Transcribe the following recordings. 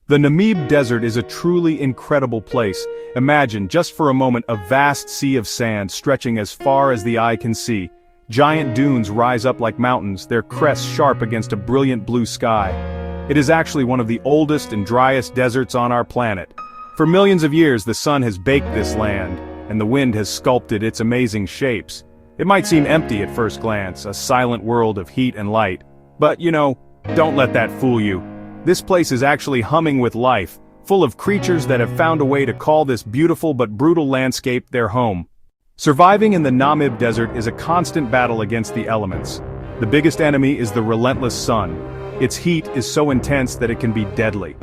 The Namib Desert is a truly incredible place. Imagine, just for a moment, a vast sea of sand stretching as far as the eye can see. Giant dunes rise up like mountains, their crests sharp against a brilliant blue sky. It is actually one of the oldest and driest deserts on our planet. For millions of years, the sun has baked this land, and the wind has sculpted its amazing shapes. It might seem empty at first glance, a silent world of heat and light. But, don't let that fool you. This place is actually humming with life, full of creatures that have found a way to call this beautiful but brutal landscape their home. Surviving in the Namib Desert is a constant battle against the elements. The biggest enemy is the relentless sun. Its heat is so intense that it can be deadly.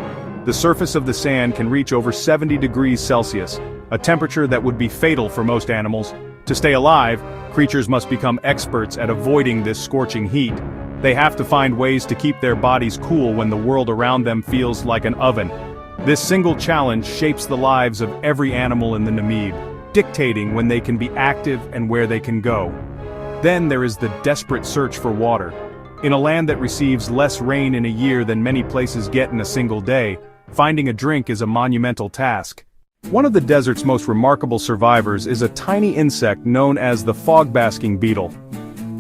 The surface of the sand can reach over 70 degrees Celsius, a temperature that would be fatal for most animals. To stay alive, creatures must become experts at avoiding this scorching heat. They have to find ways to keep their bodies cool when the world around them feels like an oven. This single challenge shapes the lives of every animal in the Namib, dictating when they can be active and where they can go. Then there is the desperate search for water. In a land that receives less rain in a year than many places get in a single day, finding a drink is a monumental task. One of the desert's most remarkable survivors is a tiny insect known as the fog-basking beetle.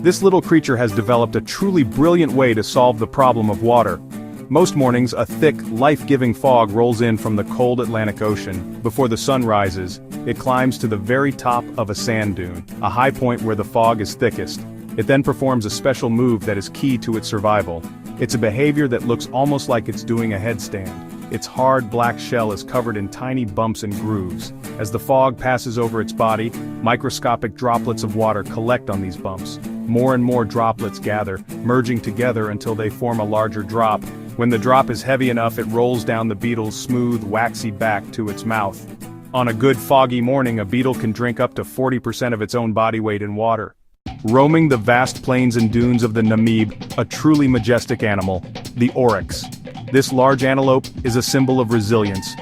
This little creature has developed a truly brilliant way to solve the problem of water. Most mornings, a thick, life-giving fog rolls in from the cold Atlantic Ocean. Before the sun rises, it climbs to the very top of a sand dune, a high point where the fog is thickest. It then performs a special move that is key to its survival. It's a behavior that looks almost like it's doing a headstand. Its hard black shell is covered in tiny bumps and grooves. As the fog passes over its body, microscopic droplets of water collect on these bumps. More and more droplets gather, merging together until they form a larger drop. When the drop is heavy enough, it rolls down the beetle's smooth, waxy back to its mouth. On a good foggy morning, a beetle can drink up to 40% of its own body weight in water. Roaming the vast plains and dunes of the Namib, a truly majestic animal, the oryx. This large antelope is a symbol of resilience.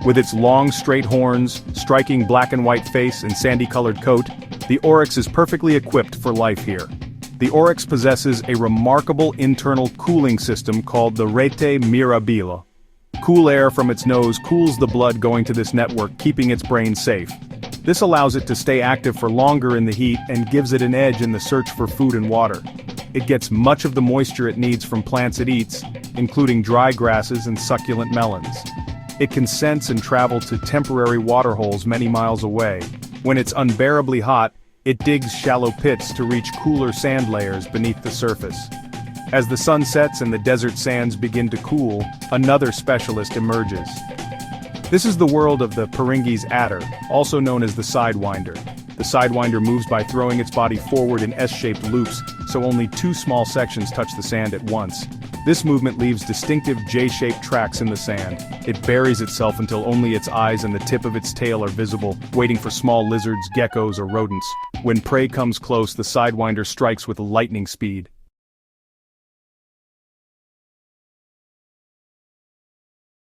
With its long, straight horns, striking black and white face and sandy-colored coat, the oryx is perfectly equipped for life here. The oryx possesses a remarkable internal cooling system called the rete mirabile. Cool air from its nose cools the blood going to this network, keeping its brain safe. This allows it to stay active for longer in the heat and gives it an edge in the search for food and water. It gets much of the moisture it needs from plants it eats, including dry grasses and succulent melons. It can sense and travel to temporary water holes many miles away. When it's unbearably hot, it digs shallow pits to reach cooler sand layers beneath the surface. As the sun sets and the desert sands begin to cool, another specialist emerges. This is the world of the Peringues adder, also known as the sidewinder. The sidewinder moves by throwing its body forward in S-shaped loops, so only two small sections touch the sand at once. This movement leaves distinctive J-shaped tracks in the sand. It buries itself until only its eyes and the tip of its tail are visible, waiting for small lizards, geckos, or rodents. When prey comes close, the sidewinder strikes with lightning speed.